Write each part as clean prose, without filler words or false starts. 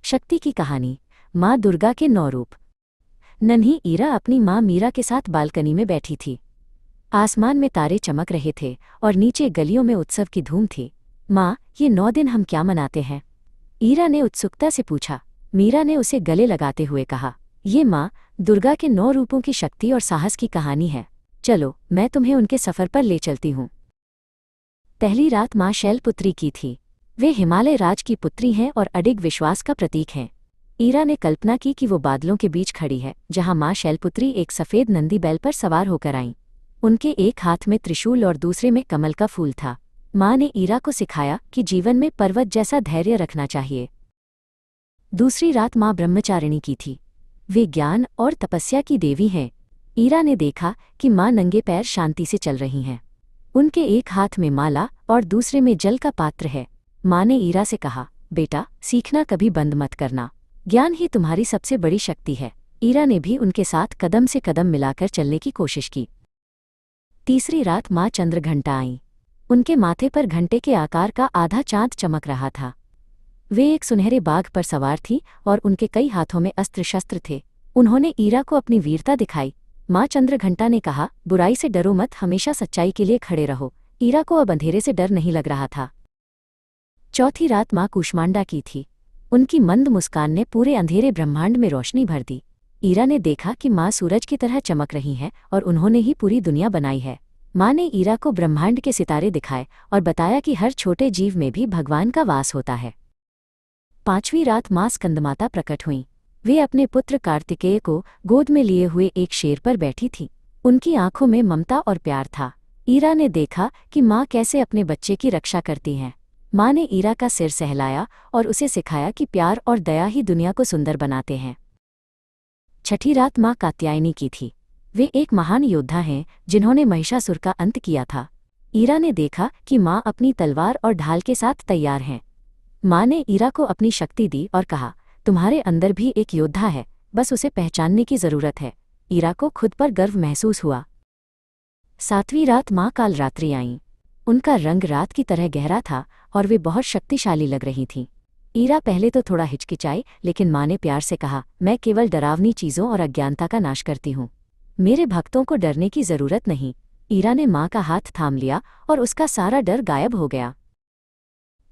शक्ति की कहानी। माँ दुर्गा के 9 रूप। नन्ही ईरा अपनी माँ मीरा के साथ बालकनी में बैठी थी। आसमान में तारे चमक रहे थे और नीचे गलियों में उत्सव की धूम थी। माँ, ये 9 दिन हम क्या मनाते हैं? ईरा ने उत्सुकता से पूछा। मीरा ने उसे गले लगाते हुए कहा, ये माँ दुर्गा के 9 रूपों की शक्ति और साहस की कहानी है। चलो, मैं तुम्हें उनके सफ़र पर ले चलती हूँ। पहली रात माँ शैलपुत्री की थी। वे हिमालय राज की पुत्री हैं और अडिग विश्वास का प्रतीक हैं। ईरा ने कल्पना की कि वो बादलों के बीच खड़ी है, जहां माँ शैलपुत्री एक सफ़ेद नंदी बैल पर सवार होकर आईं। उनके एक हाथ में त्रिशूल और दूसरे में कमल का फूल था। माँ ने ईरा को सिखाया कि जीवन में पर्वत जैसा धैर्य रखना चाहिए। दूसरी रात माँ ब्रह्मचारिणी की थी। वे ज्ञान और तपस्या की देवी हैं। ईरा ने देखा कि माँ नंगे पैर शांति से चल रही हैं। उनके एक हाथ में माला और दूसरे में जल का पात्र है। माँ ने ईरा से कहा, बेटा, सीखना कभी बंद मत करना। ज्ञान ही तुम्हारी सबसे बड़ी शक्ति है। ईरा ने भी उनके साथ कदम से कदम मिलाकर चलने की कोशिश की। तीसरी रात माँ चंद्रघंटा आईं। उनके माथे पर घंटे के आकार का आधा चांद चमक रहा था। वे एक सुनहरे बाघ पर सवार थीं और उनके कई हाथों में अस्त्र शस्त्र थे। उन्होंने ईरा को अपनी वीरता दिखाई। माँ चंद्रघंटा ने कहा, बुराई से डरो मत, हमेशा सच्चाई के लिए खड़े रहो। ईरा को अब अंधेरे से डर नहीं लग रहा था। चौथी रात माँ कूष्मांडा की थी। उनकी मंद मुस्कान ने पूरे अंधेरे ब्रह्मांड में रोशनी भर दी। ईरा ने देखा कि माँ सूरज की तरह चमक रही हैं और उन्होंने ही पूरी दुनिया बनाई है। माँ ने ईरा को ब्रह्मांड के सितारे दिखाए और बताया कि हर छोटे जीव में भी भगवान का वास होता है। पांचवीं रात माँ स्कंदमाता प्रकट हुईं। वे अपने पुत्र कार्तिकेय को गोद में लिए हुए एक शेर पर बैठी थीं। उनकी आंखों में ममता और प्यार था। ईरा ने देखा कि माँ कैसे अपने बच्चे की रक्षा करती हैं। माँ ने ईरा का सिर सहलाया और उसे सिखाया कि प्यार और दया ही दुनिया को सुंदर बनाते हैं। छठी रात माँ कात्यायनी की थी। वे एक महान योद्धा हैं जिन्होंने महिषासुर का अंत किया था। ईरा ने देखा कि माँ अपनी तलवार और ढाल के साथ तैयार हैं। माँ ने ईरा को अपनी शक्ति दी और कहा, तुम्हारे अंदर भी एक योद्धा है, बस उसे पहचानने की जरूरत है। ईरा को खुद पर गर्व महसूस हुआ। सातवीं रात माँ कालरात्रि आईं। उनका रंग रात की तरह गहरा था और वे बहुत शक्तिशाली लग रही थीं। ईरा पहले तो थोड़ा हिचकिचाई, लेकिन माँ ने प्यार से कहा, मैं केवल डरावनी चीज़ों और अज्ञानता का नाश करती हूँ। मेरे भक्तों को डरने की जरूरत नहीं। ईरा ने माँ का हाथ थाम लिया और उसका सारा डर गायब हो गया।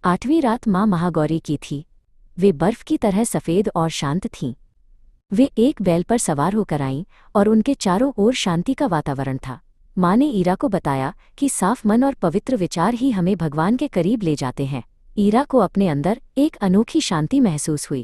आठवीं रात माँ महागौरी की थी। वे बर्फ की तरह सफ़ेद और शांत थीं। वे एक बैल पर सवार होकर आईं और उनके चारों ओर शांति का वातावरण था। माँ ने ईरा को बताया कि साफ मन और पवित्र विचार ही हमें भगवान के करीब ले जाते हैं। ईरा को अपने अंदर एक अनोखी शांति महसूस हुई।